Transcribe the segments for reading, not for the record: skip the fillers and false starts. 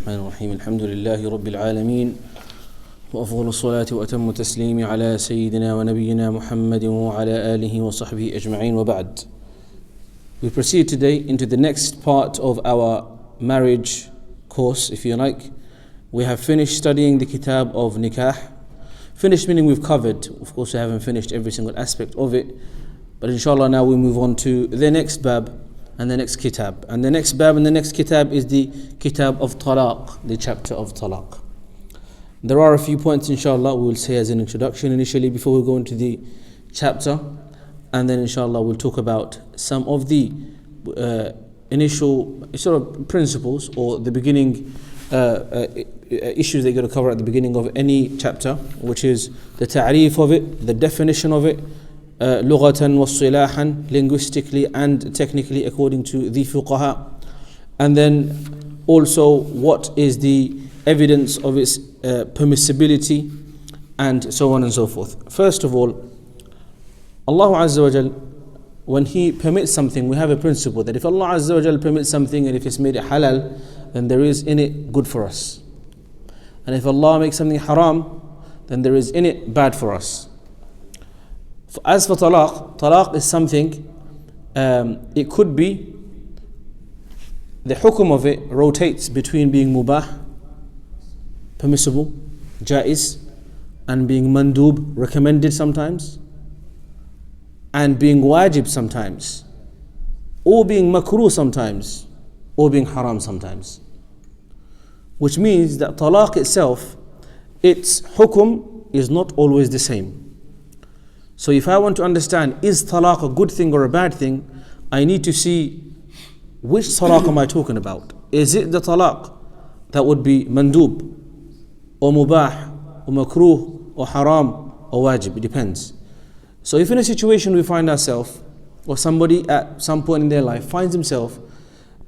الرحمن الرحيم الحمد لله رب العالمين وأفضل الصلاة وأتم التسليم على سيدنا ونبينا محمد وعلى آله وصحبه أجمعين وبعد. We proceed today into the next part of our marriage course, if you like. We have finished studying the kitab of nikah. Finished meaning we've covered. Of course we haven't finished every single aspect of it. But inshallah now we move on to the next bab and the next kitab. And the next bab and the next kitab is the kitab of Talaq, the chapter of Talaq. There are a few points inshallah we will say as an introduction initially before we go into the chapter. And then inshallah we'll talk about some of the initial sort of principles or the beginning issues that you're going to cover at the beginning of any chapter, which is the ta'reef of it, the definition of it, lughatan wa silahan, linguistically and technically according to the fuqaha, and then also what is the evidence of its permissibility, and so on and so forth. First of all, Allah Azza wa Jal, when He permits something, we have a principle that if Allah Azza wa Jal permits something and if it's made it halal, then there is in it good for us. And if Allah makes something haram, then there is in it bad for us. As for talaq is something, it could be, the hukum of it rotates between being mubah, permissible, jaiz, and being mandub, recommended sometimes, and being wajib sometimes, or being makruh sometimes, or being haram sometimes. Which means that talaq itself, its hukum is not always the same. So if I want to understand, is talaq a good thing or a bad thing, I need to see which talaq am I talking about. Is it the talaq that would be mandub, or mubah, or makruh, or haram, or wajib? It depends. So if in a situation we find ourselves, or somebody at some point in their life finds himself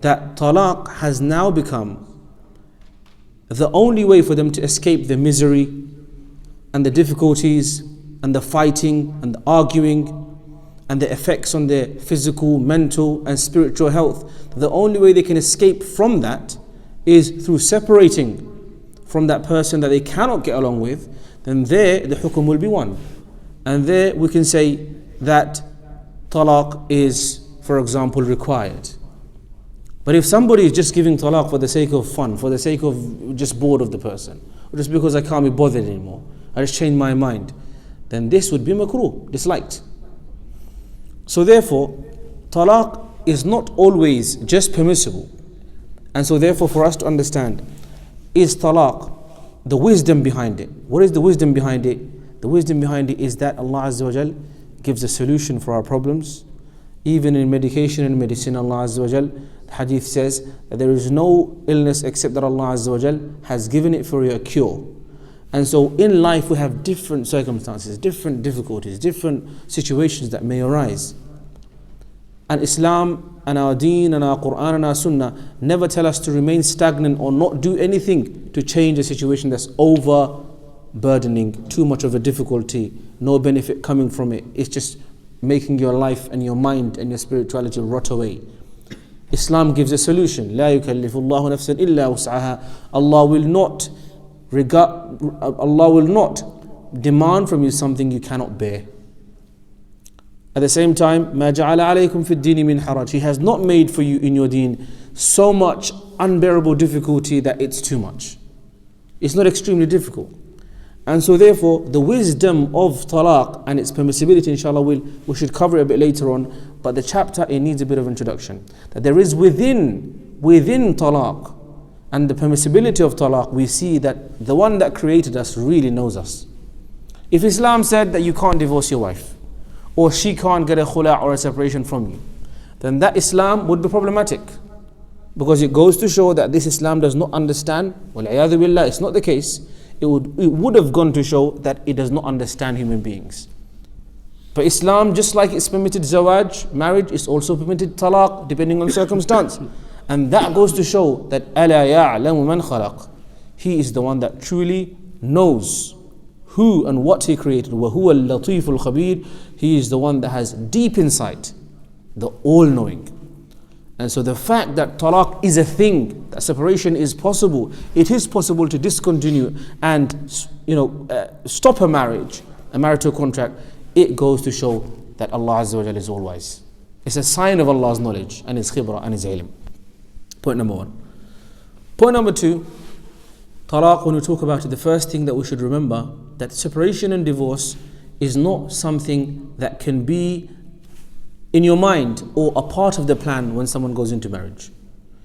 that talaq has now become the only way for them to escape the misery and the difficulties and the fighting and the arguing and the effects on their physical, mental and spiritual health, the only way they can escape from that is through separating from that person that they cannot get along with, then there the hukum will be one. And there we can say that talaq is, for example, required. But if somebody is just giving talaq for the sake of fun, for the sake of just bored of the person, or just because I can't be bothered anymore, I just changed my mind, then this would be makruh, disliked. So therefore, talaq is not always just permissible. And so therefore for us to understand, is talaq, the wisdom behind it. What is the wisdom behind it? The wisdom behind it is that Allah Azza wa Jal gives a solution for our problems. Even in medication and medicine, Allah Azza wa Jal, the hadith says that there is no illness except that Allah Azza wa Jal has given it for a cure. And so in life we have different circumstances, different difficulties, different situations that may arise. And Islam and our deen and our Quran and our Sunnah never tell us to remain stagnant or not do anything to change a situation that's overburdening, too much of a difficulty, no benefit coming from it. It's just making your life and your mind and your spirituality rot away. Islam gives a solution. لا يكلف الله نفسا إلا وسعها. Allah will not demand from you something you cannot bear. At the same time, ما جعل عليكم في الدين من حرج. He has not made for you in your deen so much unbearable difficulty that it's too much. It's not extremely difficult. And so therefore, the wisdom of talaq and its permissibility, inshallah, we should cover it a bit later on. But the chapter, it needs a bit of introduction. That there is within talaq and the permissibility of talaq, we see that the one that created us really knows us. If Islam said that you can't divorce your wife, or she can't get a khula or a separation from you, then that Islam would be problematic. Because it goes to show that this Islam does not understand, wal-'iyadhu billah, it's not the case. It would have gone to show that it does not understand human beings. But Islam, just like it's permitted zawaj, marriage, is also permitted talaq, depending on circumstance. And that goes to show that أَلَا يَعْلَمُ مَنْ خَلَقَ. He is the one that truly knows who and what He created. وَهُوَ اللَّطِيفُ الْخَبِيرُ. He is the one that has deep insight, the all-knowing. And so the fact that talaq is a thing, that separation is possible, it is possible to discontinue and stop a marriage, a marital contract, it goes to show that Allah Azza wa Jalla is all wise. It's a sign of Allah's knowledge and His khibra and His ilm. Point number one. Point number two, talaq, when we talk about it, the first thing that we should remember, that separation and divorce is not something that can be in your mind or a part of the plan when someone goes into marriage.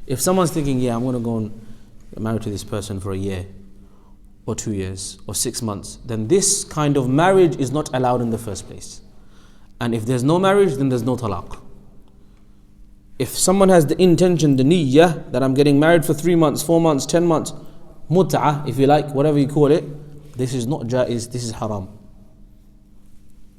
If someone's thinking, yeah, I'm going to go and get married to this person for a year or 2 years or 6 months, then this kind of marriage is not allowed in the first place. And if there's no marriage, then there's no talaq. If someone has the intention, the niyyah, that I'm getting married for 3 months, 4 months, 10 months, mut'ah, if you like, whatever you call it, this is not jaiz, this is haram.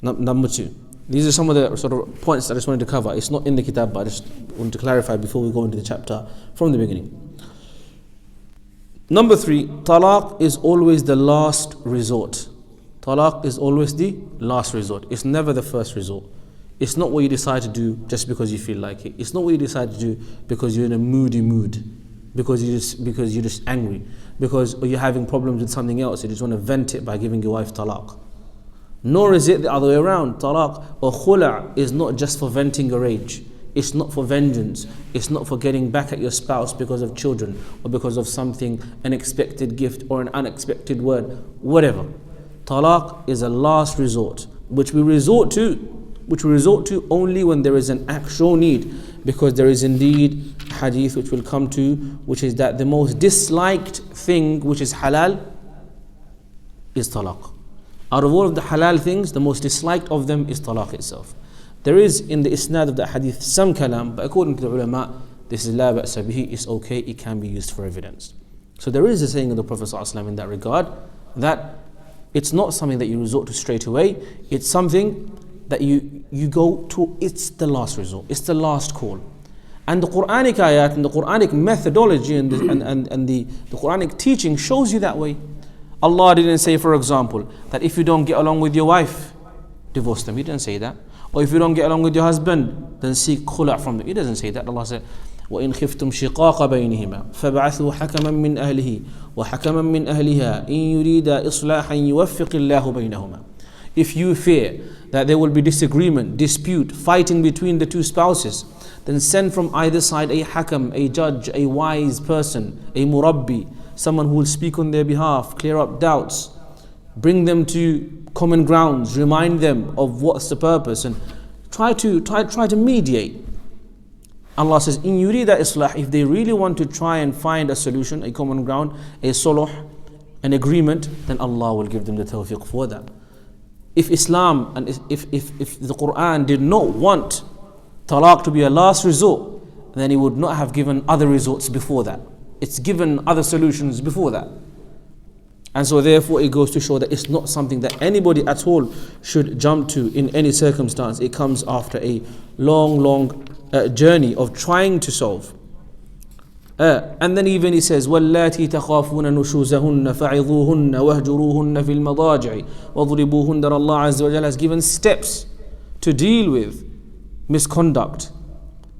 Number two. These are some of the sort of points that I just wanted to cover. It's not in the kitab, but I just wanted to clarify before we go into the chapter from the beginning. Number three, talaq is always the last resort. Talaq is always the last resort. It's never the first resort. It's not what you decide to do just because you feel like it. It's not what you decide to do because you're in a moody mood, because you're just angry, because you're having problems with something else. You just want to vent it by giving your wife talaq. Nor is it the other way around. Talaq or khula is not just for venting your rage. It's not for vengeance. It's not for getting back at your spouse because of children or because of something, an expected gift or an unexpected word, whatever. Talaq is a last resort, which we resort to only when there is an actual need, because there is indeed hadith which we'll come to, which is that the most disliked thing which is halal is talaq. Out of all of the halal things, the most disliked of them is talaq itself. There is in the isnad of the hadith some kalam, but according to the ulama, this is la ba'sa bihi, it's okay, it can be used for evidence. So there is a saying of the Prophet ﷺ in that regard, that it's not something that you resort to straight away, it's something that you go to, it's the last resort, it's the last call. And the Quranic ayat and the Quranic methodology and the Quranic teaching shows you that way. Allah didn't say, for example, that if you don't get along with your wife, divorce them. He didn't say that. Or if you don't get along with your husband, then seek khula from them. He doesn't say that. Allah said, وَإِنْ خِفْتُمْ شِقَاقَ بَيْنِهِمَا فَابْعَثُوا حَكَمًا مِّنْ أَهْلِهِ وَحَكَمًا مِّنْ أَهْلِهَا إِنْ يُرِيدَ إِصْلَاحًا يُوَفِّقِ اللَّهُ بَيْنَهُمَا. If you fear that there will be disagreement, dispute, fighting between the two spouses, then send from either side a hakam, a judge, a wise person, a murabbi, someone who will speak on their behalf, clear up doubts, bring them to common grounds, remind them of what's the purpose, and try to mediate. Allah says, in yurida islah, if they really want to try and find a solution, a common ground, a suluh, an agreement, then Allah will give them the tawfiq for that. If Islam and if the Quran did not want talaq to be a last resort, then He would not have given other resorts before that. It's given other solutions before that. And so therefore it goes to show that it's not something that anybody at all should jump to in any circumstance. It comes after a long journey of trying to solve. And then even he says, وَاللَّاتِي تَخَافُونَ نُشُوزَهُنَّ فَعِظُوهُنَّ وَهْجُرُوهُنَّ فِي الْمَضَاجِعِ وَضْرِبُوهُنَّ. That Allah Azza wa Jalla has given steps to deal with misconduct,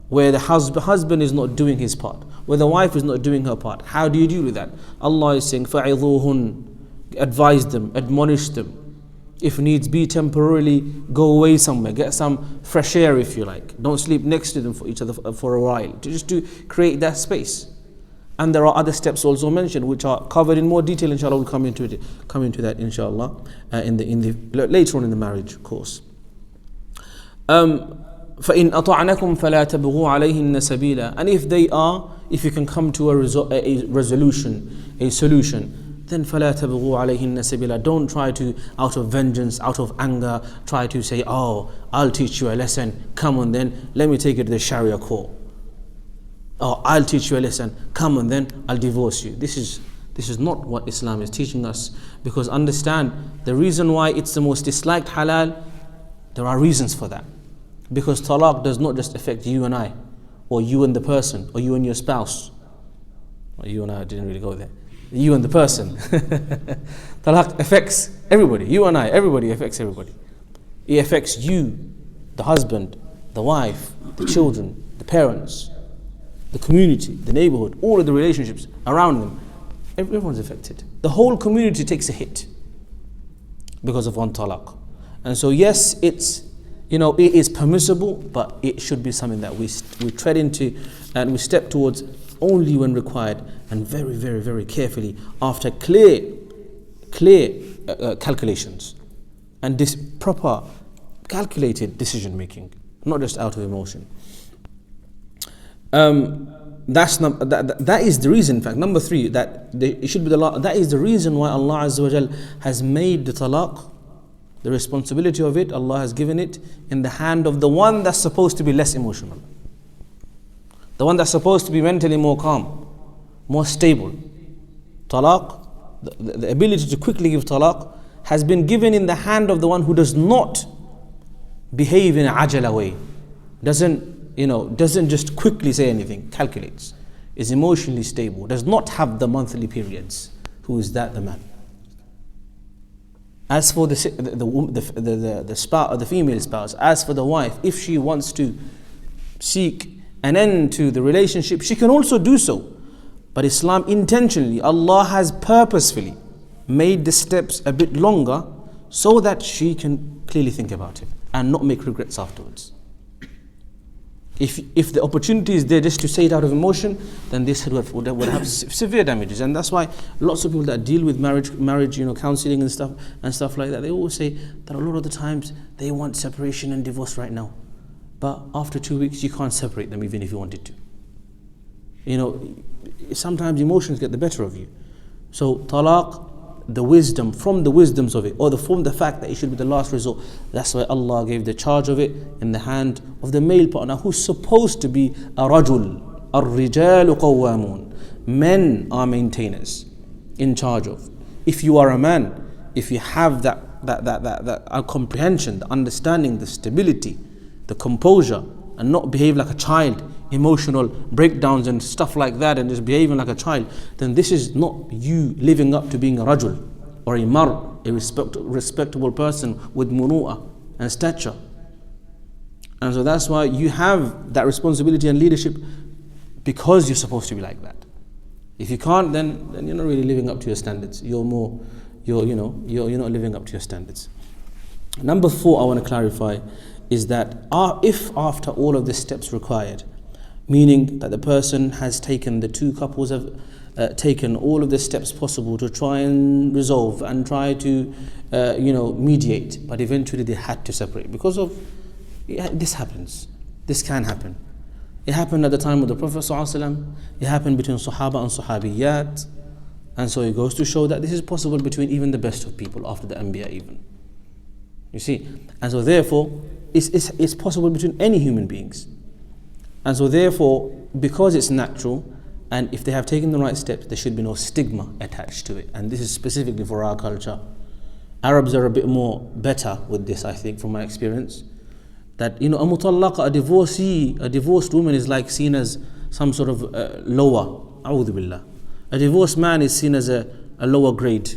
where the husband is not doing his part, where the wife is not doing her part. How do you deal with that? Allah is saying, فَعِظُوهُنَّ. Advise them, admonish them. If needs be, temporarily go away somewhere, get some fresh air if you like. Don't sleep next to them for each other for a while, just to create that space. And there are other steps also mentioned which are covered in more detail. Inshallah, we'll come into that inshallah later on in the marriage course. فَإِنْ أَطَعْنَكُمْ فَلَا تَبْغُوا عَلَيْهِنَّ سَبِيلًا. And if you can come to a resolution, a solution, then فَلَا تَبْغُوا عَلَيْهِنَّ سَبِيلًا. Don't try to, out of vengeance, out of anger, try to say, oh, I'll teach you a lesson, come on then, let me take you to the Sharia court. Oh, I'll teach you a lesson, come on then, I'll divorce you. This is not what Islam is teaching us, because understand, the reason why it's the most disliked halal, there are reasons for that. Because talaq does not just affect you and I, or you and the person, or you and your spouse. Well, you and I didn't really go there. You and the person. Talaq affects everybody. You and I, everybody affects everybody. It affects you, the husband, the wife, the children, the parents, the community, the neighborhood, all of the relationships around them, everyone's affected. The whole community takes a hit because of one talaq. And so yes, it is permissible, but it should be something that we tread into and we step towards only when required, and very, very, very carefully after clear calculations and this proper calculated decision making, not just out of emotion. That is the reason. In fact, number 3, it should be that is the reason why Allah Azza wa Jal has made the talaq, the responsibility of it, Allah has given it in the hand of the one that's supposed to be less emotional, the one that's supposed to be mentally more calm, more stable. Talaq, the ability to quickly give talaq, has been given in the hand of the one who does not behave in an ajala way, doesn't just quickly say anything, calculates, is emotionally stable, does not have the monthly periods. Who is that? The man. As for the spouse, the female spouse, as for the wife, if she wants to seek an end to the relationship, she can also do so. But Islam intentionally, Allah has purposefully made the steps a bit longer so that she can clearly think about it and not make regrets afterwards. If the opportunity is there just to say it out of emotion, then this would have severe damages. And that's why lots of people that deal with marriage, counseling and stuff like that, they always say that a lot of the times they want separation and divorce right now, but after 2 weeks you can't separate them even if you wanted to. Sometimes emotions get the better of you. So talaq, from the wisdoms of it, or from the fact that it should be the last resort, that's why Allah gave the charge of it in the hand of the male partner, who's supposed to be a rajul. Ar-rijalu qawwamun. Men are maintainers, in charge of. If you are a man, if you have that comprehension, the understanding, the stability, the composure, and not behave like a child, emotional breakdowns and stuff like that, and just behaving like a child, then this is not you living up to being a rajul or a mar, a respectable person with muru'ah and stature. And so that's why you have that responsibility and leadership, because you're supposed to be like that. If you can't, then you're not really living up to your standards. You're not living up to your standards. Number 4 I want to clarify is that if after all of the steps required, meaning that the person has taken, the two couples have taken all of the steps possible to try and resolve and try to mediate, but eventually they had to separate because of this happens. This can happen. It happened at the time of the Prophet ﷺ. It happened between Sahaba and Sahabiyat, and so it goes to show that this is possible between even the best of people after the Anbiya even. You see, and so therefore it's possible between any human beings. And so therefore, because it's natural, and if they have taken the right steps, there should be no stigma attached to it. And this is specifically for our culture. Arabs are a bit more better with this, I think, from my experience. That, a mutallaqa, a divorced woman is like seen as some sort of lower. A'udhu billah. A divorced man is seen as a lower grade.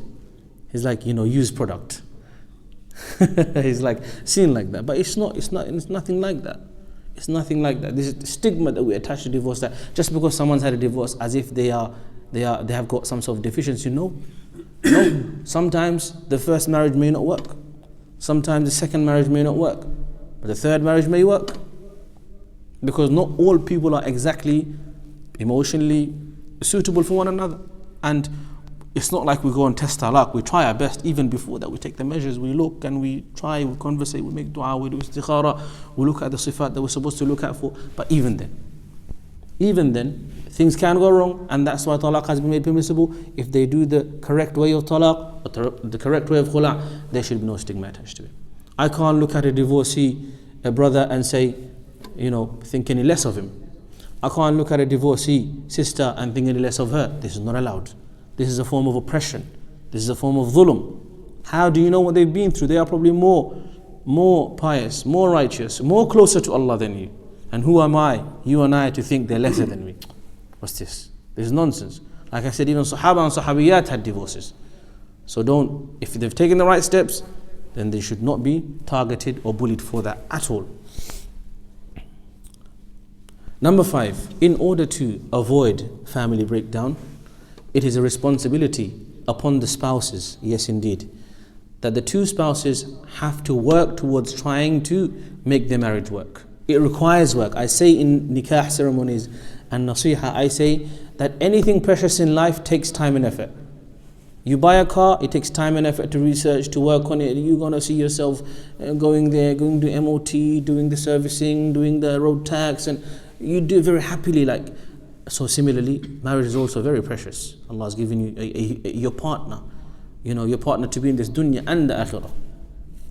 He's like, used product. He's like seen like that. But it's nothing like that. It's nothing like that. This is the stigma that we attach to divorce, that just because someone's had a divorce, as if they have got some sort of deficiency. No. Sometimes the first marriage may not work. Sometimes the second marriage may not work. But the third marriage may work. Because not all people are exactly emotionally suitable for one another. And it's not like we go and test talaq. We try our best. Even before that, we take the measures. We look and we try, we conversate, we make dua, we do istikhara, we look at the sifat that we're supposed to look at for. But even then, things can go wrong, and that's why talaq has been made permissible. If they do the correct way of talaq, or the correct way of khula, there should be no stigma attached to it. I can't look at a divorcee, a brother, and say, think any less of him. I can't look at a divorcee sister and think any less of her. This is not allowed. This is a form of oppression. This is a form of dhulm. How do you know what they've been through? They are probably more pious, more righteous, more closer to Allah than you. And who am I, you and I, to think they're lesser than me? What's this? This is nonsense. Like I said, even Sahaba and Sahabiyat had divorces. So if they've taken the right steps, then they should not be targeted or bullied for that at all. Number 5, in order to avoid family breakdown, it is a responsibility upon the spouses, yes indeed, that the two spouses have to work towards trying to make their marriage work. It requires work. I say in nikah ceremonies and nasiha, I say that anything precious in life takes time and effort. You buy a car, it takes time and effort to research, to work on it. You're going to see yourself going there, going to MOT, doing the servicing, doing the road tax, and you do it very happily. So similarly, marriage is also very precious. Allah has given you your partner, your partner to be in this dunya and the akhirah.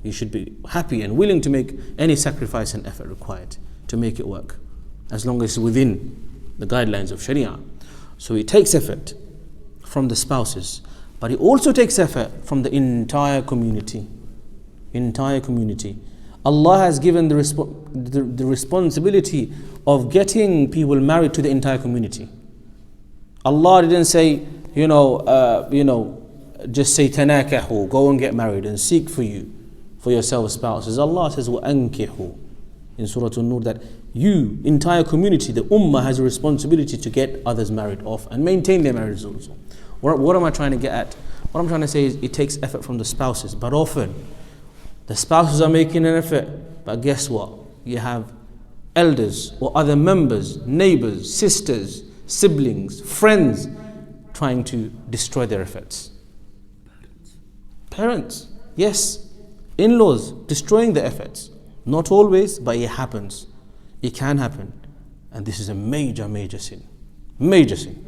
You should be happy and willing to make any sacrifice and effort required to make it work, as long as it's within the guidelines of Sharia. So it takes effort from the spouses, but it also takes effort from the entire community. Allah has given the responsibility of getting people married to the entire community. Allah didn't say, just say tanakahu, go and get married and seek for yourself spouses. Allah says وَأَنْكِحُوا in Surah An-Nur that you, entire community, the ummah has a responsibility to get others married off and maintain their marriages also. What am I trying to get at? What I'm trying to say is it takes effort from the spouses, but often the spouses are making an effort, but guess what? You have elders or other members, neighbors, sisters, siblings, friends trying to destroy their efforts. Parents, yes. In-laws destroying their efforts. Not always, but it happens. It can happen. And this is a major, major sin. Major sin.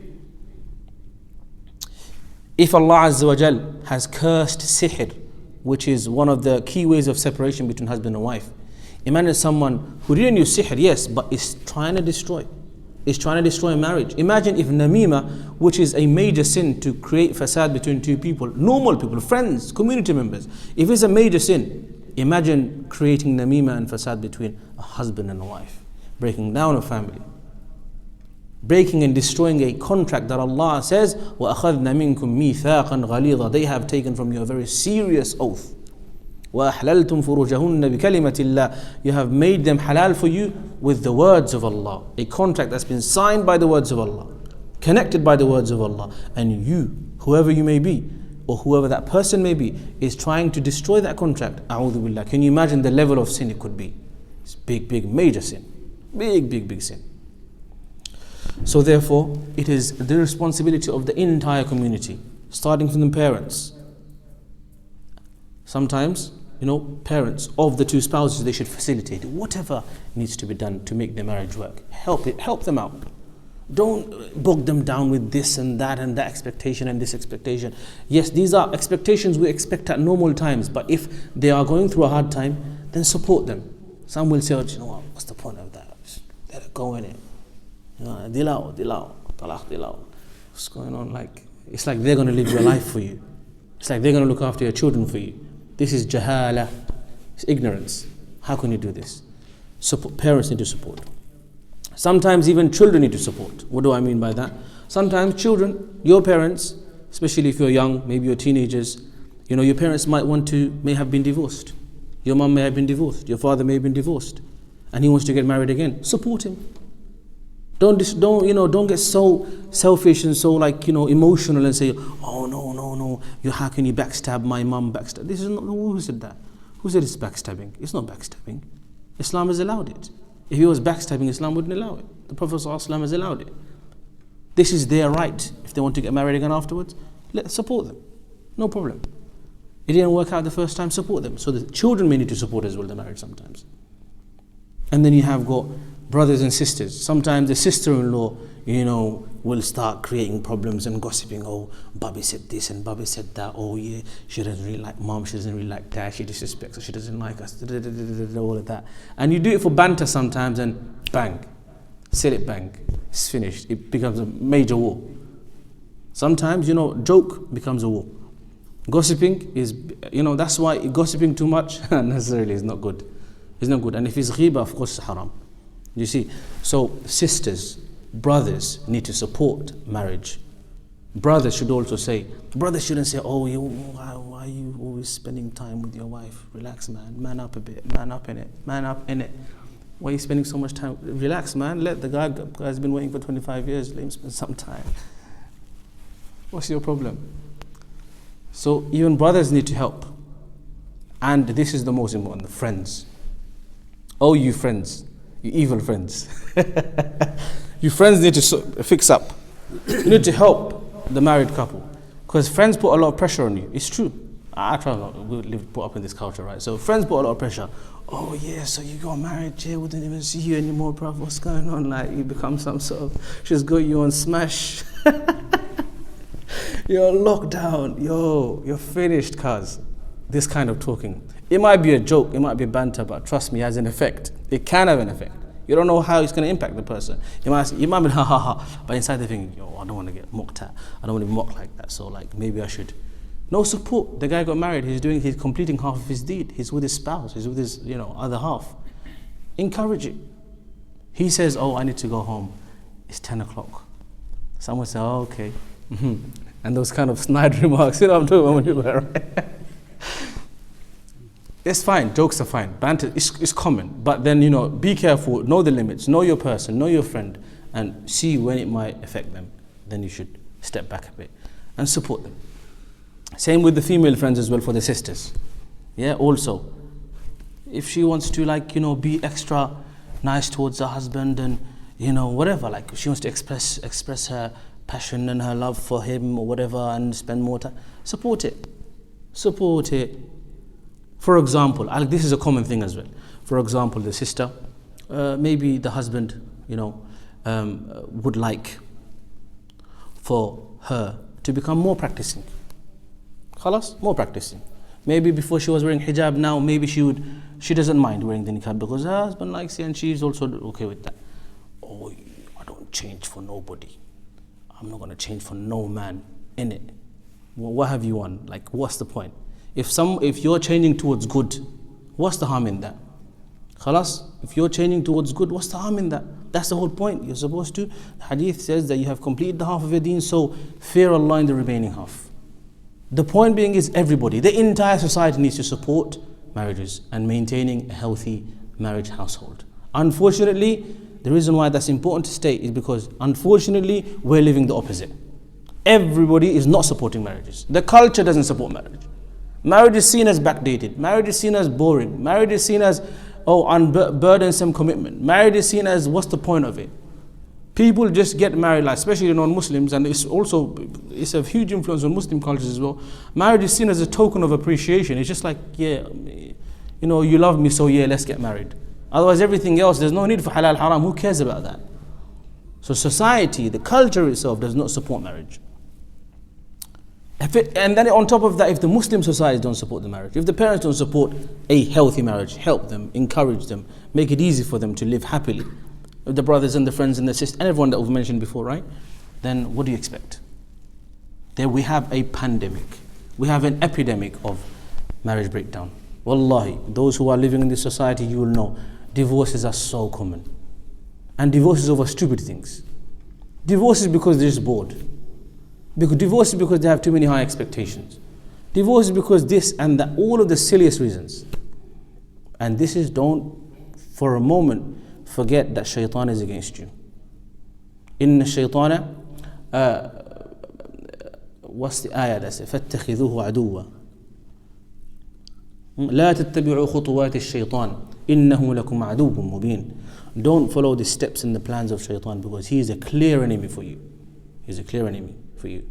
If Allah Azza wa Jal has cursed sihr, which is one of the key ways of separation between husband and wife. Imagine someone who didn't use sihr, yes, but is trying to destroy. Is trying to destroy marriage. Imagine if namima, which is a major sin to create fasad between two people, normal people, friends, community members. If it's a major sin, imagine creating namima and fasad between a husband and a wife. Breaking down a family. Breaking and destroying a contract that Allah says, وَأَخَذْنَا مِنْكُمْ مِيثَاقًا غَلِيظًا. They have taken from you a very serious oath. وَأَحْلَلْتُمْ فُرُوجَهُنَّ بِكَلِمَةِ اللَّهِ. You have made them halal for you with the words of Allah. A contract that's been signed by the words of Allah, connected by the words of Allah. And you, whoever you may be, or whoever that person may be, is trying to destroy that contract. A'udhu billah. Can you imagine the level of sin it could be? It's big, big, major sin. Big, big, big sin. So therefore, it is the responsibility of the entire community, starting from the parents. Sometimes, parents of the two spouses, they should facilitate whatever needs to be done to make their marriage work. Help them out. Don't bog them down with this and that expectation and this expectation. Yes, these are expectations we expect at normal times, but if they are going through a hard time, then support them. Some will say, what's the point of that? Let it go in it. Talaq. What's going on? It's like they're going to live your life for you. It's like they're going to look after your children for you. This is jahala. It's ignorance. How can you do this? Parents need to support. Sometimes even children need to support. What do I mean by that? Sometimes children, your parents, especially if you're young, maybe you're teenagers, your parents may have been divorced. Your mom may have been divorced. Your father may have been divorced. And he wants to get married again. Support him. Don't get so selfish and so emotional and say, oh no, how can you backstab my mum? This is not, who said that? Who said it's backstabbing? It's not backstabbing. Islam has allowed it. If it was backstabbing, Islam wouldn't allow it. The Prophet ﷺ has allowed it. This is their right. If they want to get married again afterwards, support them. No problem. It didn't work out the first time, support them. So the children may need to support as well the marriage sometimes. And then you have got brothers and sisters. Sometimes the sister-in-law, will start creating problems and gossiping. Oh, Bobby said this and Bobby said that. Oh yeah, she doesn't really like mom, she doesn't really like dad, she disrespects us, she doesn't like us, all of that. And you do it for banter sometimes and bang, said it bang, it's finished. It becomes a major war. Sometimes, joke becomes a war. Gossiping is, that's why gossiping too much necessarily is not good. It's not good. And if it's ghiba, of course it's haram. You see, so sisters, brothers need to support marriage. Brothers should also say, brothers shouldn't say, why are you always spending time with your wife? Relax, man up a bit, man up in it. Why are you spending so much time? Relax, man. Let the guy's been waiting for 25 years. Let him spend some time. What's your problem? So even brothers need to help. And this is the most important, the friends. Oh, you friends, you evil friends. You friends need to fix up. You need to help the married couple. Because friends put a lot of pressure on you. It's true. I try not, we live brought up in this culture, right? So friends put a lot of pressure. Oh yeah, so you got married, Jay, we didn't even see you anymore, bro. What's going on? Like you become some sort of, she's got you on smash. You're locked down. Yo, you're finished, cuz. This kind of talking. It might be a joke, it might be banter, but trust me, it has an effect. It can have an effect. You don't know how it's going to impact the person. You might be ha ha ha, but inside they're thinking, yo, I don't want to get mocked at. I don't want to be mocked like that. So like maybe I should. No support. The guy got married. He's completing half of his deed. He's with his spouse. He's with his other half. Encourage it. He says, oh, I need to go home. It's 10 o'clock. Someone says, oh, okay. And those kind of snide remarks. You know what I'm talking about when you were right? It's fine. Jokes are fine. Banter is common. But then, be careful. Know the limits. Know your person. Know your friend. And see when it might affect them. Then you should step back a bit and support them. Same with the female friends as well for the sisters. Yeah, also. If she wants to be extra nice towards her husband and, whatever, like she wants to express her passion and her love for him or whatever and spend more time, support it. Support it. For example, this is a common thing as well. For example, the sister, maybe the husband, would like for her to become more practicing. Khalas, more practicing. Maybe before she was wearing hijab, now maybe she doesn't mind wearing the niqab because her husband likes it and she's also okay with that. Oh, I don't change for nobody. I'm not going to change for no man, innit? Well, what have you on? Like, what's the point? If you're changing towards good, what's the harm in that? Khalas, if you're changing towards good, what's the harm in that? That's the whole point. You're supposed to. The hadith says that you have completed the half of your deen, so fear Allah in the remaining half. The point being is everybody, the entire society needs to support marriages and maintaining a healthy marriage household. Unfortunately, the reason why that's important to state is because unfortunately we're living the opposite. Everybody is not supporting marriages. The culture doesn't support marriage. Marriage is seen as backdated. Marriage is seen as boring. Marriage is seen as unburdensome commitment. Marriage is seen as what's the point of it? People just get married, especially non-Muslims, and it's a huge influence on Muslim cultures as well. Marriage is seen as a token of appreciation. It's just like, yeah, you love me, so yeah, let's get married. Otherwise, everything else, there's no need for halal haram. Who cares about that? So society, the culture itself does not support marriage. And then on top of that, if the Muslim society don't support the marriage, if the parents don't support a healthy marriage, help them, encourage them, make it easy for them to live happily, the brothers and the friends and the sisters and everyone that we've mentioned before, right? Then what do you expect? Then we have a pandemic. We have an epidemic of marriage breakdown. Wallahi, those who are living in this society, you will know, divorces are so common. And divorces over stupid things. Divorces because they're just bored. Divorces because they have too many high expectations. Divorces because this and that, all of the silliest reasons. And don't for a moment forget that Shaytan is against you. Inna Shaytana, what's the ayah that says? فَاتَّخِذُوهُ عَدُوًّا لَا تَتَّبِعُوا خُطُوَاتِ الشَّيْطَانِ إِنَّهُ لَكُمْ عَدُوٌّ مُبِينٌ. Don't follow the steps and the plans of Shaytan because he is a clear enemy for you. He's a clear enemy for you.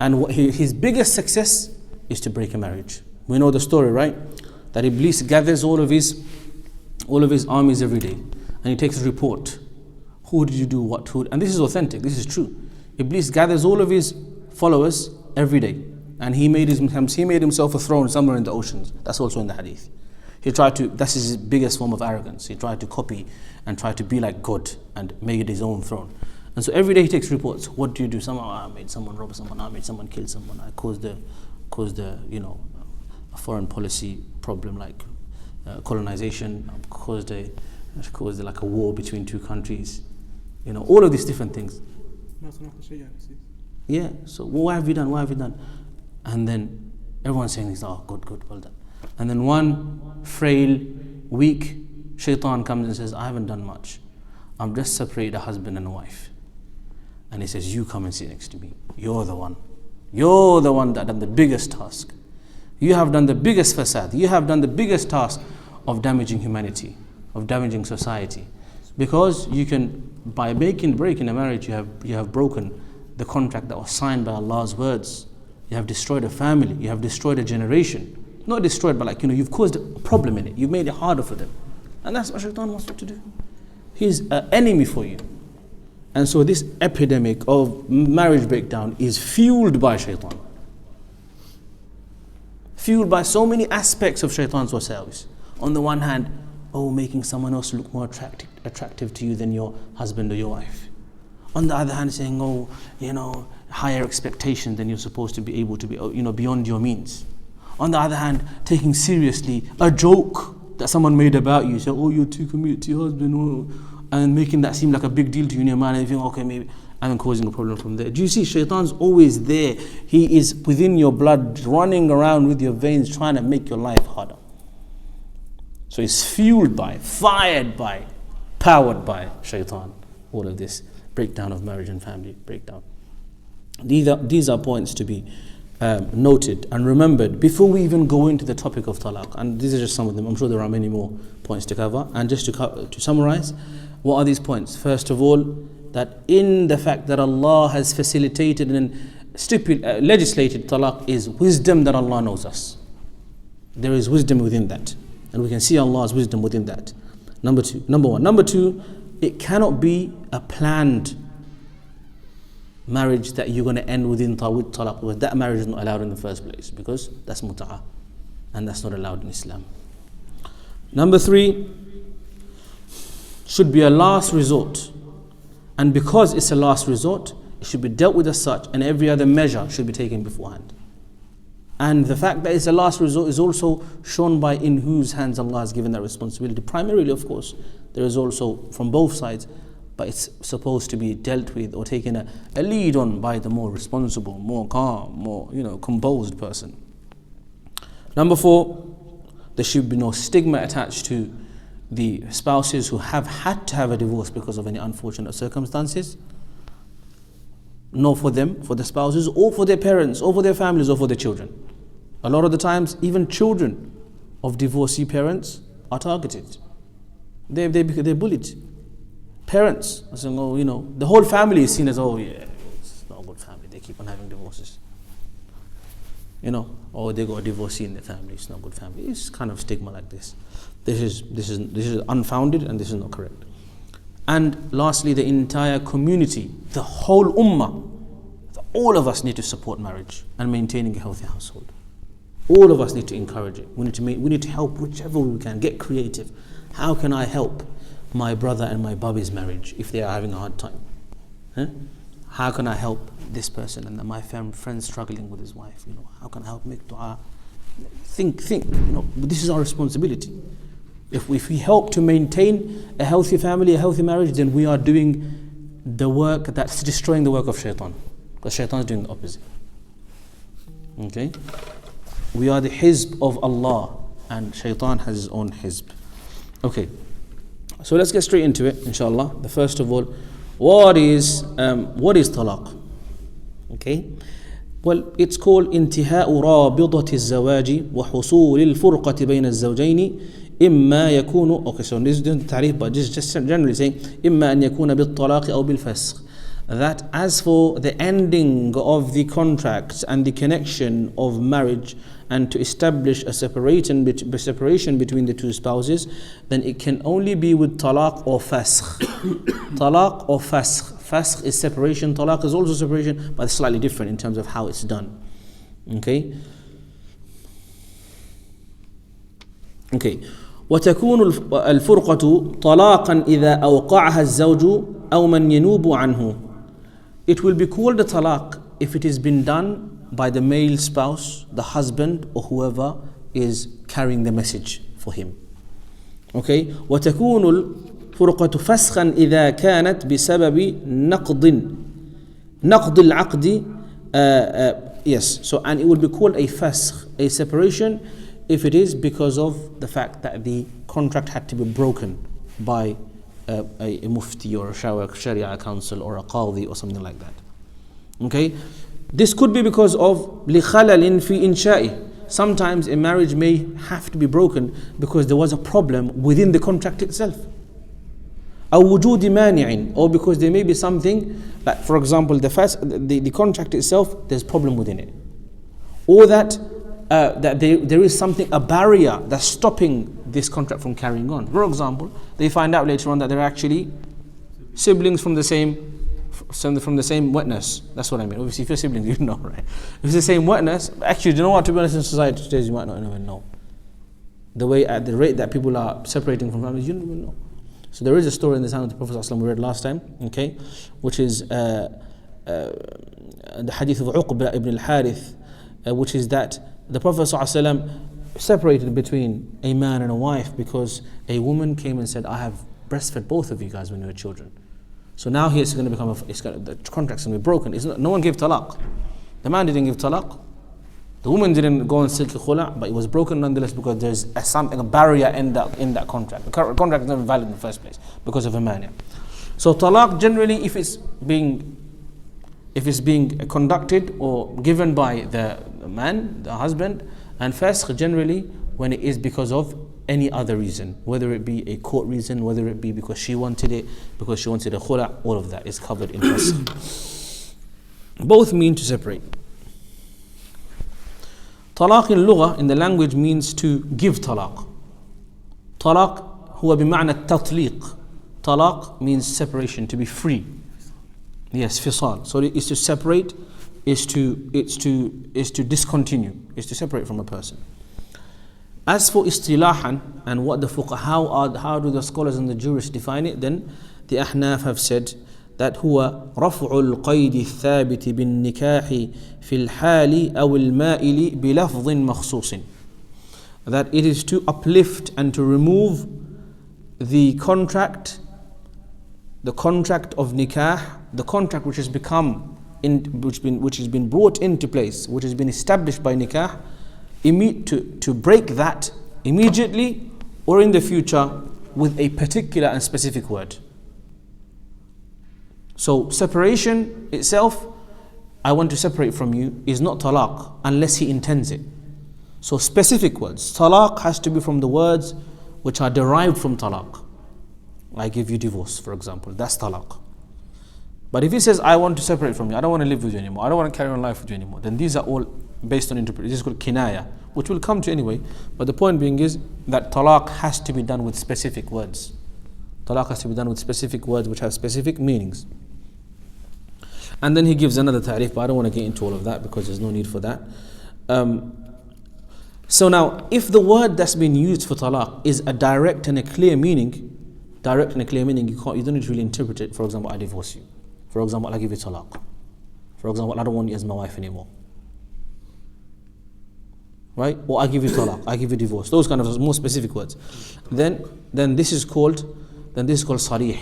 And his biggest success is to break a marriage. We know the story, right? That Iblis gathers all of his armies every day. And he takes a report. Who did you do what? Who? And this is authentic. This is true. Iblis gathers all of his followers every day. And he made himself a throne somewhere in the oceans. That's also in the hadith. That's his biggest form of arrogance. He tried to copy and try to be like God and make it his own throne. And so every day he takes reports. What do you do? I made someone rob someone. I made someone kill someone. I caused a foreign policy problem like colonization. Caused like a war between two countries. All of these different things. Yeah. So what have you done? What have you done? And then everyone's saying this. Oh, good, well done. And then one frail, weak Shaytan comes and says, I haven't done much. I'm just separated a husband and a wife. And he says, you come and sit next to me. You're the one. You're the one that done the biggest task. You have done the biggest fasad. You have done the biggest task of damaging humanity, of damaging society. Because you can, by breaking a marriage, you have broken the contract that was signed by Allah's words. You have destroyed a family. You have destroyed a generation. Not destroyed, but you've caused a problem in it. You've made it harder for them. And that's what Shaytan wants you to do. He's an enemy for you. And so this epidemic of marriage breakdown is fueled by Shaytan. Fueled by so many aspects of Shaytan's wasawis. On the one hand, making someone else look more attractive to you than your husband or your wife. On the other hand, saying, higher expectations than you're supposed to be able to be, beyond your means. On the other hand, taking seriously a joke that someone made about you. Say, you're too committed to your husband, and making that seem like a big deal to you in your mind, and you think, okay, maybe, and then causing a problem from there. Do you see, Shaytan's always there. He is within your blood, running around with your veins, trying to make your life harder. So it's fueled by, fired by, powered by Shaytan. All of this breakdown of marriage and family breakdown. These are points to be noted and remembered before we even go into the topic of talaq. And these are just some of them. I'm sure there are many more points to cover. And just to summarize, what are these points? First of all, that in the fact that Allah has facilitated and legislated talaq is wisdom that Allah knows us. There is wisdom within that. And we can see Allah's wisdom within that. Number one. Number two, it cannot be a planned marriage that you're going to end with talaq, because that marriage is not allowed in the first place, because that's mut'ah, and that's not allowed in Islam. Number three, should be a last resort, and because it's a last resort, it should be dealt with as such, and every other measure should be taken beforehand. And the fact that it's a last resort is also shown by in whose hands Allah has given that responsibility. Primarily, of course, there is also from both sides, but it's supposed to be dealt with or taken a lead on by the more responsible, more calm, more composed person. Number four, there should be no stigma attached to the spouses who have had to have a divorce because of any unfortunate circumstances. Nor for them, for the spouses, or for their parents, or for their families, or for their children. A lot of the times, even children of divorcee parents are targeted. They're bullied. Parents are saying, the whole family is seen as, it's not a good family. They keep on having divorces. Or they got a divorcee in their family. It's not a good family. It's kind of stigma like this. This is unfounded, and this is not correct. And lastly, the entire community, the whole ummah, all of us need to support marriage and maintaining a healthy household. All of us need to encourage it. We need to help whichever we can. Get creative. How can I help my brother and my babi's marriage if they are having a hard time? How can I help this person and my friend struggling with his wife? How can I help make dua? Think. This is our responsibility. If we help to maintain a healthy family, a healthy marriage, then we are doing the work that's destroying the work of Shaytan. Because Shaytan is doing the opposite. Okay? We are the hizb of Allah, and Shaytan has his own hizb. Okay. So let's get straight into it, inshallah. The first of all, what is talaq? Okay? Well, it's called انتهاء رابطة الزواج وحصول الفرقة بين الزوجين إما يكون. Okay, so this is the تعريف, but just generally saying إما أن يكون بالطلاق أو بالفسخ. That as for the ending of the contracts and the connection of marriage and to establish a separation between the two spouses, then it can only be with talaq or fasakh. Talaq or fasakh. Fasakh is separation, talaq is also separation, but it's slightly different in terms of how it's done. Okay? وتكون الفرقة طلاقا إذا أوقعها الزوج أو من ينوب عنه. It will be called a talaq if it has been done by the male spouse, the husband, or whoever is carrying the message for him. Okay? وتكون الفرقة فسخا إذا كانت بسبب نقض العقد. Yes, so and it will be called a fasakh, a separation, if it is because of the fact that the contract had to be broken by a mufti or a sharia council or a qadi or something like that. Okay, this could be because of لِخَلَلٍ فِي إِنْشَائِهِ. Sometimes a marriage may have to be broken because there was a problem within the contract itself. أو وجود مانع, or because there may be something, like for example the contract itself, there's a problem within it, or that there is something, a barrier that's stopping this contract from carrying on. For example, they find out later on that they're actually siblings from the same wetness. That's what I mean. Obviously, if you're siblings, you know, right? If it's the same wetness, actually, do you know what? To be honest, in society today, you might not even know. The way, at the rate that people are separating from families, you don't even know. So there is a story in the time of the Prophet ﷺ we read last time, okay, which is the hadith of Uqba ibn al-Harith, which is that the Prophet ﷺ separated between a man and a wife because a woman came and said, I have breastfed both of you guys when you were children. So now it's going to become the contract's going to be broken. No one gave talaq. The man didn't give talaq. The woman didn't go and seek khula, but it was broken nonetheless because there's a barrier in that contract. The contract is never valid in the first place because of a mania. So talaq generally, if it's being conducted or given by the man, the husband, and fasq generally when it is because of any other reason, whether it be a court reason, whether it be because she wanted it, because she wanted a khula, all of that is covered in fasq. Both mean to separate. Talaq in lugha, in the language, means to give talaq. Talaq huwa bima'na tatliq. Talaq means separation, to be free. Yes, fisal. So it's to separate, is to discontinue, is to separate from a person. As for istilahan and what the fuqaha, how do the scholars and the jurists define it, then the ahnaf have said that huwa raf'u al-qayd al-thabit bin-nikah fi al-hal aw al-ma'il bi lafdh makhsus. That it is to uplift and to remove the contract of nikah, the contract which has been brought into place, which has been established by nikah, to break that immediately or in the future with a particular and specific word. So separation itself, I want to separate from you, is not talaq unless he intends it. So specific words. Talaq has to be from the words which are derived from talaq. I give you divorce, for example. That's talaq. But if he says, I want to separate from you, I don't want to live with you anymore, I don't want to carry on life with you anymore, then these are all based on interpretation. This is called kinaya, which we'll come to anyway. But the point being is that talaq has to be done with specific words. Talaq has to be done with specific words which have specific meanings. And then he gives another ta'rif, but I don't want to get into all of that because there's no need for that. So now, if the word that's been used for talaq is a direct and a clear meaning, you don't need to really interpret it. For example, I divorce you. For example, I give you talaq. For example, I don't want you as my wife anymore. Right? Or I give you talaq, I give you divorce. Those kind of more specific words. Then this is called sarih.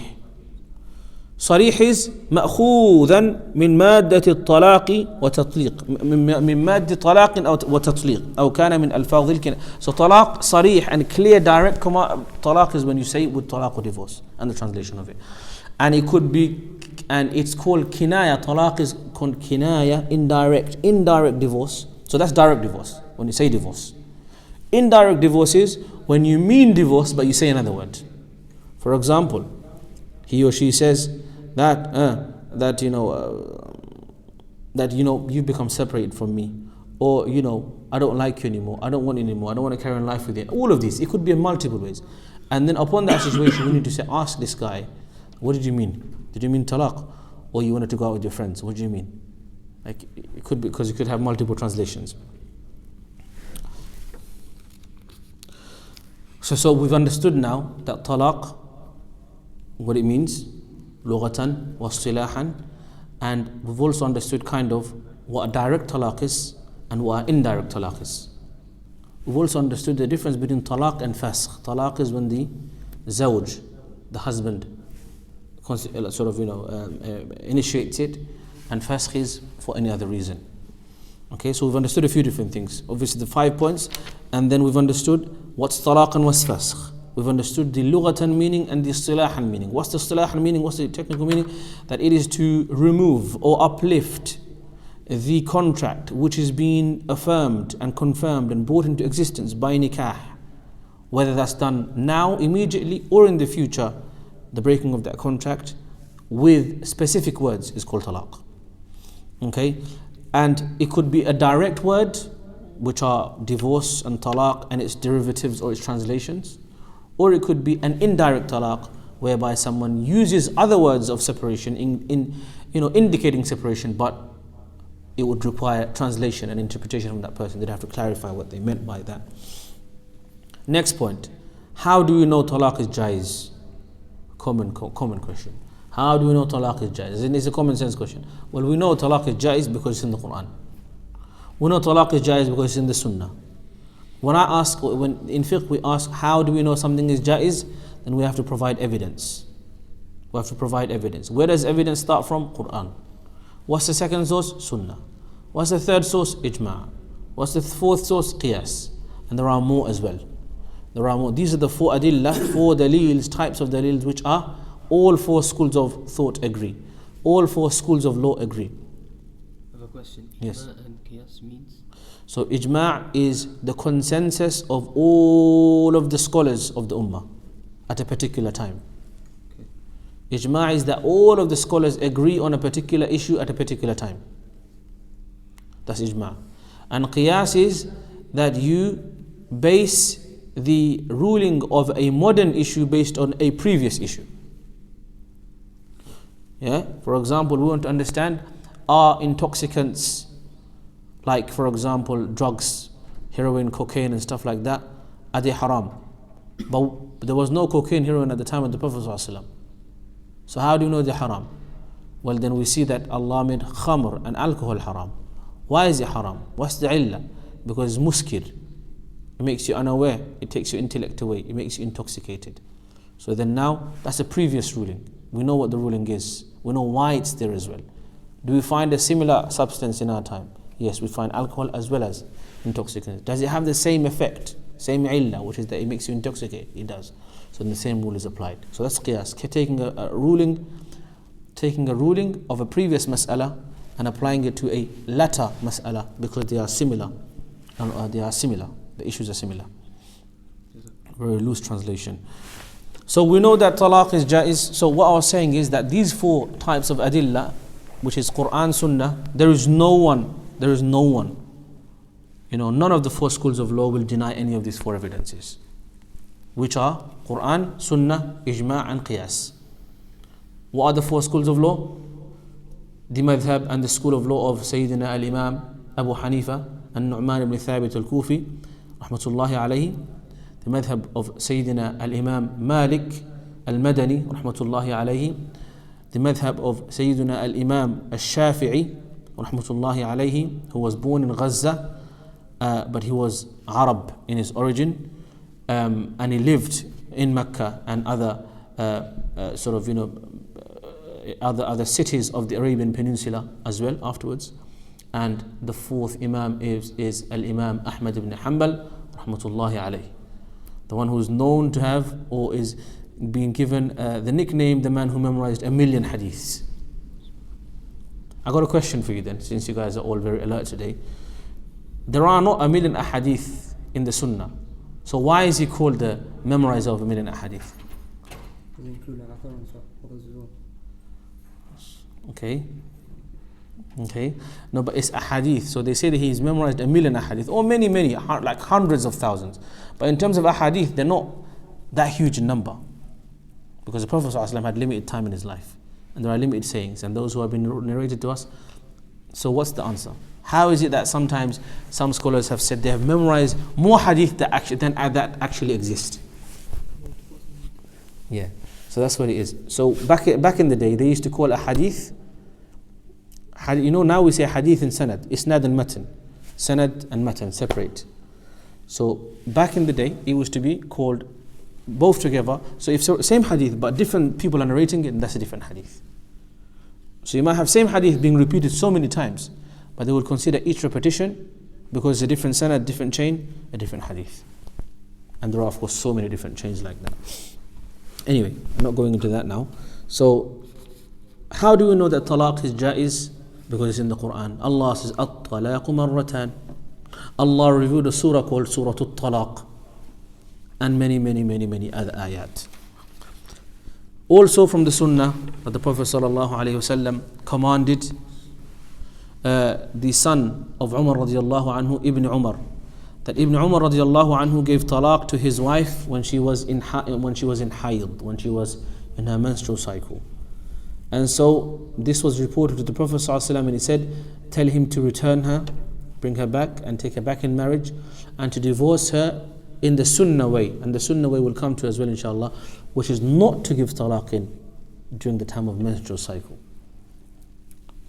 Sarih is مأخوذا من مادة الطلاق وتطليق من مادة طلاق أو وتطليق أو كان من ألفاظ الكناية. So talaq, sarih, and clear direct talaq is when you say it with talaq or divorce, and the translation of it. And it could be, and it's called kinaya. Talaq is called kinaya, indirect divorce. So that's direct divorce, when you say divorce. Indirect divorce is when you mean divorce but you say another word. For example, he or she says that you've become separated from me, or I don't like you anymore, I don't want you anymore, I don't want to carry on life with you. All of these, it could be in multiple ways. And then upon that situation, we need to ask this guy, what did you mean? Did you mean talaq, or you wanted to go out with your friends? What do you mean? Like, it could be, because you could have multiple translations. So we've understood now that talaq, what it means, lughatan wa istilahan, and we've also understood kind of what a direct talaq is and what an indirect talaq is. We've also understood the difference between talaq and fasq. Talaq is when the zawj, the husband, initiates it, and fasq is for any other reason. Okay, so we've understood a few different things. Obviously the 5 points, And then we've understood what's talaq and what's fasakh. We've understood the lughatan meaning and the istilahan meaning. What's the istilahan meaning? What's the technical meaning? That it is to remove or uplift the contract which is being affirmed and confirmed and brought into existence by nikah. Whether that's done now, immediately, or in the future, the breaking of that contract with specific words is called talaq. Okay? And it could be a direct word, which are divorce and talaq and its derivatives or its translations. Or it could be an indirect talaq, whereby someone uses other words of separation in indicating separation, but it would require translation and interpretation from that person. They'd have to clarify what they meant by that. Next point. How do you know talaq is jaiz? Common question. How do we know talaq is jaiz? It's a common sense question. Well, we know talaq is jaiz because it's in the Quran. We know talaq is jaiz because it's in the Sunnah. When in fiqh we ask, how do we know something is jaiz? Then we have to provide evidence. We have to provide evidence. Where does evidence start from? Quran. What's the second source? Sunnah. What's the third source? Ijma'. What's the fourth source? Qiyas. And there are more as well. There are more. These are the four adillah, four dalils, types of dalils, which are all four schools of thought agree. All four schools of law agree. I have a question. Yes. Ijma' and qiyas means? So ijma' is the consensus of all of the scholars of the ummah at a particular time. Okay. Ijma' is that all of the scholars agree on a particular issue at a particular time. That's ijma'. And qiyas is that you base the ruling of a modern issue based on a previous issue. Yeah? For example, we want to understand, are intoxicants, like for example drugs, heroin, cocaine and stuff like that, are they haram? But there was no cocaine, heroin at the time of the Prophet ﷺ. So how do you know they're haram? Well, then we see that Allah made khamr and alcohol haram. Why is it haram? What's the illah? Because it's muskir. It makes you unaware, it takes your intellect away, it makes you intoxicated. So then now, that's a previous ruling. We know what the ruling is. We know why it's there as well. Do we find a similar substance in our time? Yes, we find alcohol as well as intoxicants. Does it have the same effect, same illah, which is that it makes you intoxicated? It does. So then the same rule is applied. So that's qiyas, taking a ruling of a previous mas'ala and applying it to a latter mas'ala because they are similar. The issues are similar. Very loose translation. So we know that talaq is jaiz. So what I was saying is that these four types of adillah, which is Quran, Sunnah, there is no one, none of the four schools of law will deny any of these four evidences, which are Quran, Sunnah, Ijma' and Qiyas. What are the four schools of law? The madhab and the school of law of Sayyidina al-Imam Abu Hanifa and Nu'man ibn Thabit al-Kufi, rahmatullahi alayhi. The madhab of Sayyidina al-Imam Malik al-Madani, rahmatullahi alayhi. The madhab of Sayyidina al-Imam al-Shafi'i, rahmatullahi alayhi, who was born in Gaza, but he was Arab in his origin, and he lived in Mecca and other other cities of the Arabian Peninsula as well afterwards. And the fourth Imam is Al-Imam Ahmad ibn Hanbal, rahmatullahi alayhi. The one who is known to have, or is being given the nickname, the man who memorized 1,000,000 hadiths. I got a question for you then, since you guys are all very alert today. There are not 1,000,000 ahadith in the Sunnah. So why is he called the memorizer of 1,000,000 ahadith? Okay. No, but it's ahadith. So they say that he's memorized 1,000,000 ahadith, or many, like hundreds of thousands. But in terms of ahadith, they're not that huge in number, because the Prophet ﷺ had limited time in his life, and there are limited sayings, and those who have been narrated to us. So what's the answer? How is it that sometimes some scholars have said they have memorized more hadith that actually exist? Yeah. So that's what it is. So back in the day, they used to call a hadith. Now we say hadith and sanad, isnad and matan. Sanad and matan separate. So back in the day, it was to be called both together. So if same hadith, but different people are narrating it, that's a different hadith. So you might have same hadith being repeated so many times, but they would consider each repetition Because it's a different sanad, a different chain, a different hadith. And there are of course so many different chains like that. Anyway, I'm not going into that now. So, how do we know that talaq is jaiz? Because it's in the Quran. Allah says, At-talaqu marratan. Allah revealed a surah called Surah At-talaq. And many other ayat. Also from the Sunnah that the Prophet ﷺ commanded the son of Umar radiallahu anhu, Ibn Umar, that Ibn Umar radiallahu anhu gave talaq to his wife when she was in hayd, when she was in her menstrual cycle. And so this was reported to the Prophet ﷺ, and he said, tell him to return her, bring her back and take her back in marriage, and to divorce her in the sunnah way. And the sunnah way will come to as well inshallah, which is not to give talaq in during the time of menstrual cycle.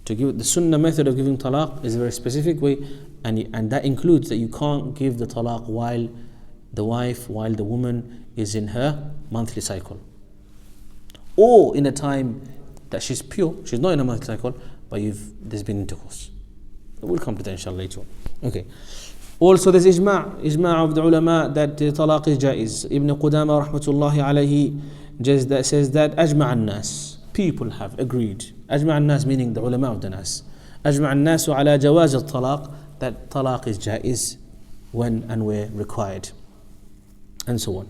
To give the sunnah method of giving talaq is a very specific way, and that includes that you can't give the talaq while the woman is in her monthly cycle, or in a time that she's pure, she's not in a monthly cycle, but there's been intercourse. We'll come to that inshallah later on. Okay. Also there's ijma' of the ulama that talaq is jaiz. Ibn Qudama rahmatullahi alayhi says that ajma' an-nas, people have agreed. Ajma' an-nas meaning the ulama of the nas. Ajma' an-nas ala jawaz al-talaq, that talaq is jaiz when and where required, and so on.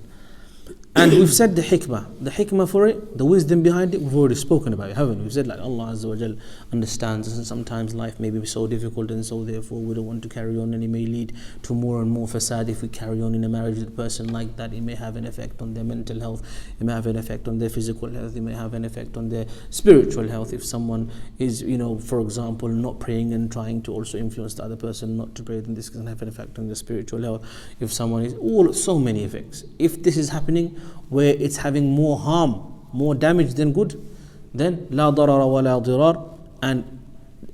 And we've said the hikmah for it, the wisdom behind it, we've already spoken about it, haven't we? We've said like Allah Azza wa Jal understands us, and sometimes life may be so difficult, and so therefore we don't want to carry on, and it may lead to more and more fasad if we carry on in a marriage with a person like that. It may have an effect on their mental health, it may have an effect on their physical health, it may have an effect on their spiritual health. If someone is, for example, not praying and trying to also influence the other person not to pray, then this can have an effect on their spiritual health. If someone is, so many effects. If this is happening where it's having more harm, more damage than good, then la darara wa la dirar, and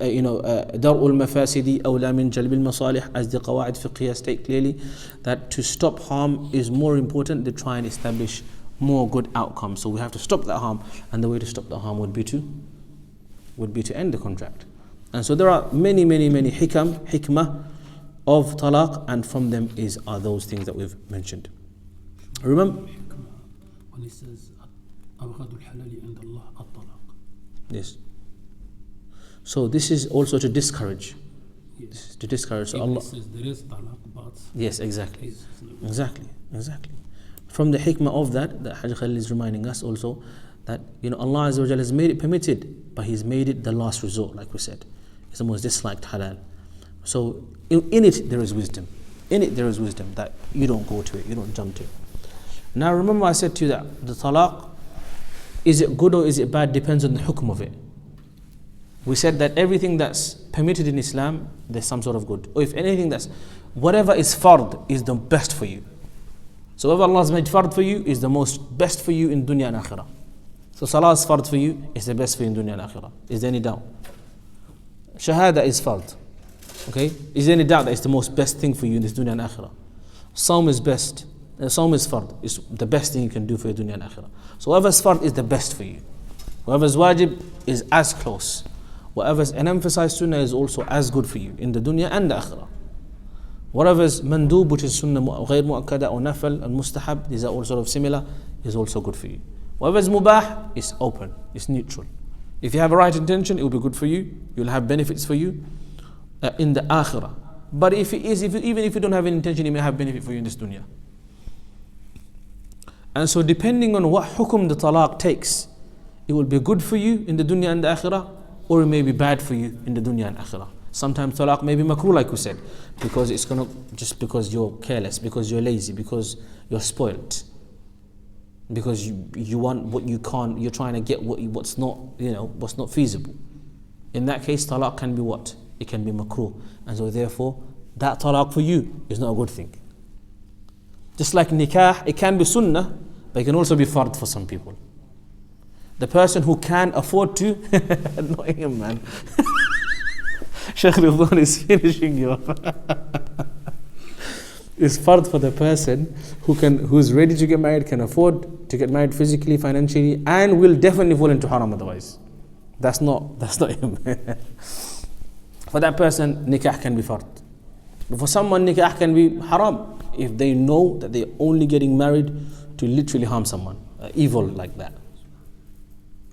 dar'ul mafasidi awla min jalbil masalih, as the qawaid fiqhiyah state clearly, that to stop harm is more important than try and establish more good outcomes. So we have to stop that harm, and the way to stop the harm would be to end the contract. And so there are many hikmah of talaq, and from them are those things that we've mentioned. Remember? When he says, أبغض الحلال عند الله الطلاق. Yes. So this is also to discourage. Yes. This is to discourage. So Allah says there is talaq, but yes, exactly. From the hikmah of that Hajj Khalil is reminding us also that Allah Azza wa Jalla has made it permitted, but He's made it the last resort, like we said. It's the most disliked halal. So in it there is wisdom. In it there is wisdom that you don't go to it, you don't jump to it. Now remember I said to you that the talaq, is it good or is it bad, depends on the hukm of it. We said that everything that's permitted in Islam, there's some sort of good. Or if anything whatever is fard is the best for you. So whatever Allah has made fard for you is the most best for you in dunya and akhirah. So salah is fard for you, is the best for you in dunya and akhirah. Is there any doubt? Shahada is fard. Okay? Is there any doubt that it's the most best thing for you in this dunya and akhirah? Sawm is best. Sawm is fard, is the best thing you can do for your dunya and akhirah. So whatever's fard is the best for you. Whatever's wajib is as close. Whatever's an emphasized sunnah is also as good for you in the dunya and the akhirah. Whatever's mandoob, which is sunnah ghayr mu'akkada or nafal and mustahab, these are all sort of similar, is also good for you. Whatever's mubah is open, it's neutral. If you have a right intention, it will be good for you. You'll have benefits for you in the akhirah. But even if you don't have an intention, it may have benefit for you in this dunya. And so depending on what hukum the talaq takes, it will be good for you in the dunya and the akhirah, or it may be bad for you in the dunya and akhirah. Sometimes talaq may be makruh, like we said, because it's just because you're careless, because you're lazy, because you're spoiled, because you want what you can't, you're trying to get what's not feasible. In that case, talaq can be what? It can be makruh. And so therefore, that talaq for you is not a good thing. Just like nikah, it can be sunnah, but it can also be fard for some people. The person who can afford to, not him, man. Shaykh Ridwan is finishing you up. It's fard for the person who's ready to get married, can afford to get married physically, financially, and will definitely fall into haram otherwise. That's not him. For that person, nikah can be fard. But for someone, nikah can be haram if they know that they're only getting married to literally harm someone, evil like that,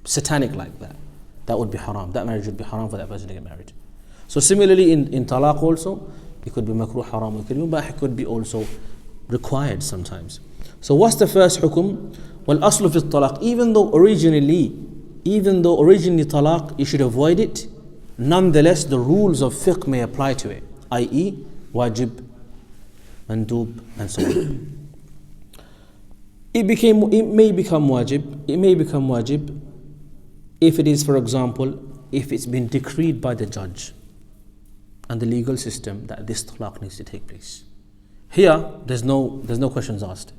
satanic like that. That would be haram. That marriage would be haram for that person to get married. So similarly in talaq also, it could be makruh, haram, it could be mubah, it could be also required sometimes. So what's the first hukum? Well, aslu fi talaq. Even though originally talaq, you should avoid it, nonetheless the rules of fiqh may apply to it, i.e. wajib, mandub, and so on. It may become wajib if it is, for example, if it's been decreed by the judge and the legal system that this talaq needs to take place. Here, there's no questions asked.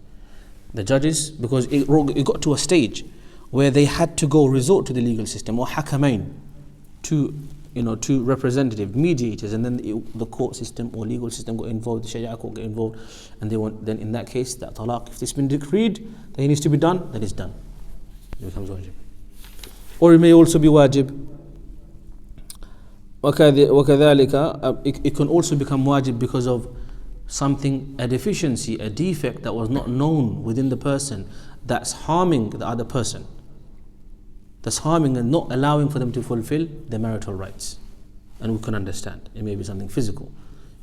The judges, because it got to a stage where they had to resort to the legal system, or hakamain, two representative mediators, and then the court system or legal system got involved, the sharia court got involved, and then in that case, that talaq, if it's been decreed that it needs to be done, then it's done. It becomes wajib. Or it may also be wajib. وكذلك, it can also become wajib because of something, a deficiency, a defect that was not known within the person, that's harming the other person, that's harming and not allowing for them to fulfill their marital rights. And we can understand it may be something physical,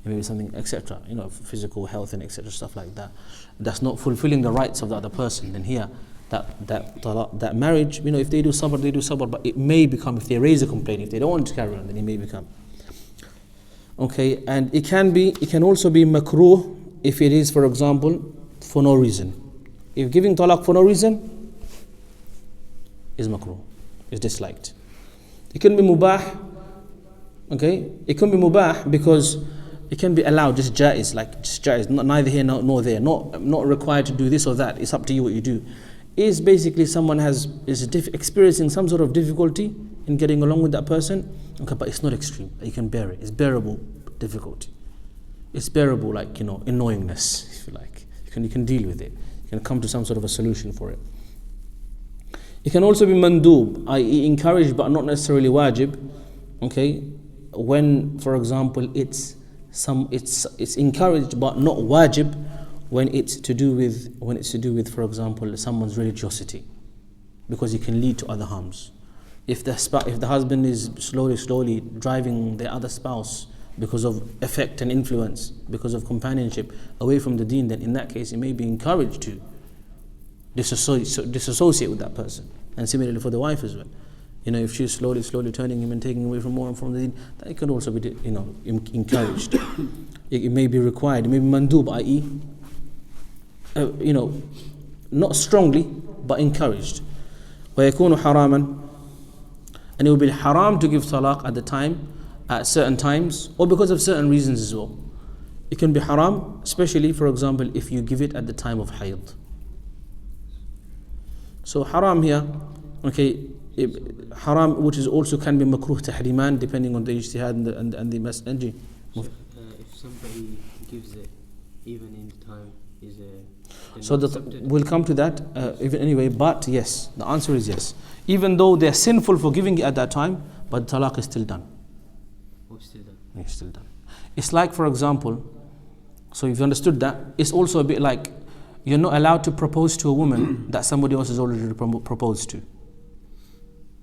it may be something etc., physical health and etc., stuff like that, that's not fulfilling the rights of the other person. Then here that marriage, if they do sabr, they do sabr, but it may become, if they raise a complaint, if they don't want to carry on, then it may become. Okay, and it can also be makruh if it is, for example, for no reason. If giving talaq for no reason is makruh, is disliked. It can be mubah, okay? It can be mubah because it can be allowed, just jaiz, neither here nor there, not required to do this or that. It's up to you what you do. Is basically someone is experiencing some sort of difficulty in getting along with that person, okay, but it's not extreme. You can bear it. It's bearable difficulty. It's bearable, annoyingness, if you like. You can deal with it. You can come to some sort of a solution for it. It can also be mandub, i.e. encouraged but not necessarily wajib. Okay, when, for example, it's encouraged but not wajib. When it's to do with, for example, someone's religiosity, because it can lead to other harms. If the husband is slowly driving the other spouse because of effect and influence, because of companionship away from the deen, then in that case it may be encouraged to disassociate with that person. And similarly for the wife as well. If she's slowly turning him and taking away from more and from the deen, that could also be encouraged. It may be required. It may be mandub, i.e. not strongly, but encouraged. وَيَكُونُ حَرَامًا, and it will be haram to give talaq at the time, at certain times, or because of certain reasons as well. It can be haram, especially, for example, if you give it at the time of hayd. So haram here, okay, haram, which is also can be makruh tahriman, depending on the ijtihad and the mas'aji. If somebody gives it, even in the time, is so we'll come to that anyway, but yes, the answer is yes. Even though they're sinful for giving it at that time, but talaq is still done. Oh, still done. It's still done. It's like, for example, so if you understood that, it's also a bit like you're not allowed to propose to a woman that somebody else has already proposed to.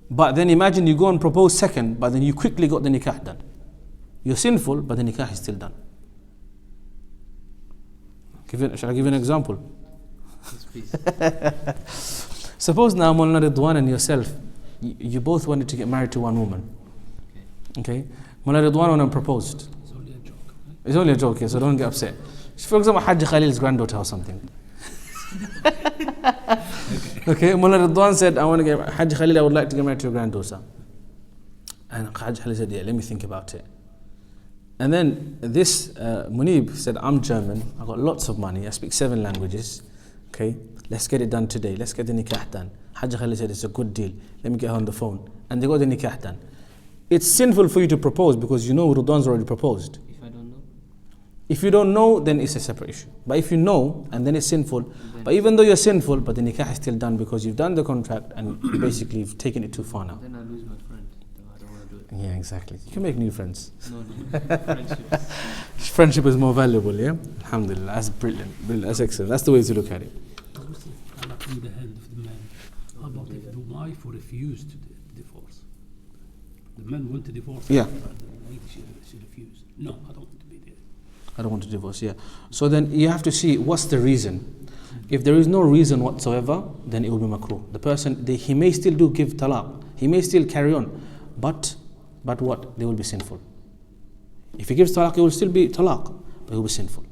But then imagine you go and propose second, but then you quickly got the nikah done. You're sinful, but the nikah is still done. Shall I give you an example? Yes, please. Suppose now Maulana Ridwan and yourself, you both wanted to get married to one woman. Okay? Maulana Ridwan went and proposed. It's only a joke. Right? It's only a joke, so don't get upset. For example, Hajj Khalil's granddaughter or something. Okay, Maulana Ridwan said, Hajj Khalil, I would like to get married to your granddaughter. And Hajj Khalil said, yeah, let me think about it. And then this Munib said, I'm German, I got lots of money, I speak 7 languages. Okay, let's get it done today, let's get the nikah done. Hajj Khalil said, it's a good deal, let me get her on the phone. And they got the nikah done. It's sinful for you to propose because you know Ridwan's already proposed. If I don't know? If you don't know, then it's a separate issue. But if you know, and then it's sinful, but even though you're sinful, but the nikah is still done because you've done the contract and basically you've taken it too far now. Then I lose my friend. I don't want to do it. Yeah, exactly. You can make new friends. No, friendships. Friendship is more valuable, yeah? Alhamdulillah. That's brilliant. That's excellent. That's the way to look at it. Also, talaq in the hand of the man. How about if the wife refused to divorce? The man want to divorce. Yeah. But the lady, she refused. No, I don't want to be there. I don't want to divorce, yeah. So then you have to see what's the reason. If there is no reason whatsoever, then it will be makruh. The person, he may still do give talaq. He may still carry on. But what? They will be sinful. If he gives talaq, it will still be talaq, but it will be sinful.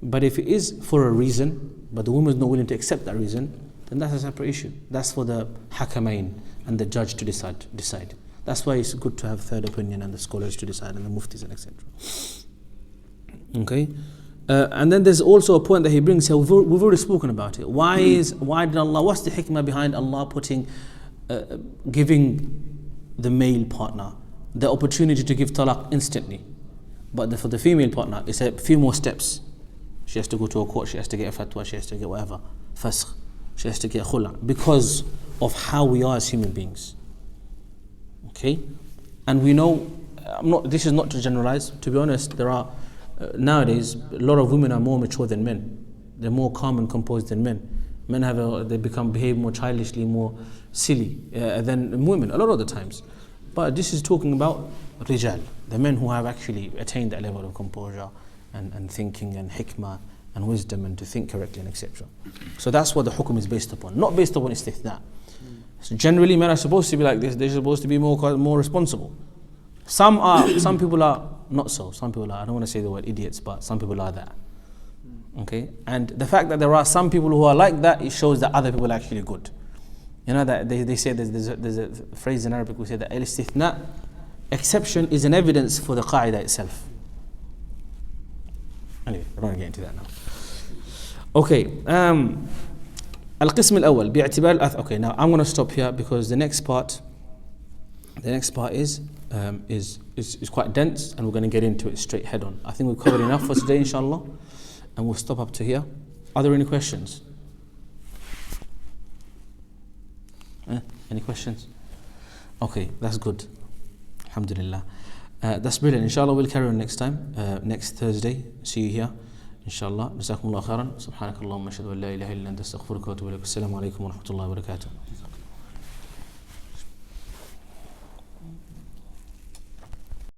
But if it is for a reason, but the woman is not willing to accept that reason, then that's a separate issue. That's for the hakamain and the judge to decide. That's why it's good to have third opinion and the scholars to decide and the muftis and etc. Okay? And then there's also a point that he brings here. We've already spoken about it. Why did Allah? What's the hikmah behind Allah giving the male partner the opportunity to give talaq instantly, but for the female partner, it's a few more steps. She has to go to a court. She has to get a fatwa. She has to get whatever fasq. She has to get khula because of how we are as human beings. Okay, and we know. This is not to generalize. To be honest, there are. Nowadays, a lot of women are more mature than men. They're more calm and composed than men. Men behave more childishly, more silly than women a lot of the times. But this is talking about rijal, the men who have actually attained that level of composure and thinking and hikmah and wisdom and to think correctly and etc. So that's what the hukum is based upon, not based upon istithna. So generally, men are supposed to be like this. They're supposed to be more responsible. Some people are not so. Some people are, I don't want to say the word idiots, but some people are that. Okay? And the fact that there are some people who are like that, it shows that other people are actually good. You know that they say there's a phrase in Arabic, we say that al-istithna, exception, is an evidence for the qaida itself. Anyway, I don't want to get into that now. Okay. Al-qism al-awwal bi'i'tibar. Okay, now I'm going to stop here because the next part is quite dense and we're going to get into it straight head on. I think we've covered enough for today, inshallah, and we'll stop up to here. Are there any questions? Any questions? Okay, that's good. Alhamdulillah. That's brilliant. Inshallah, we'll carry on next time, next Thursday. See you here. Inshallah. Jazakumullah khairan. Subhanakallahumma ashhadu an la ilaha illa anta astaghfiruka wa atubu ilaik. Assalamu alaikum wa rahmatullahi wa barakatuh.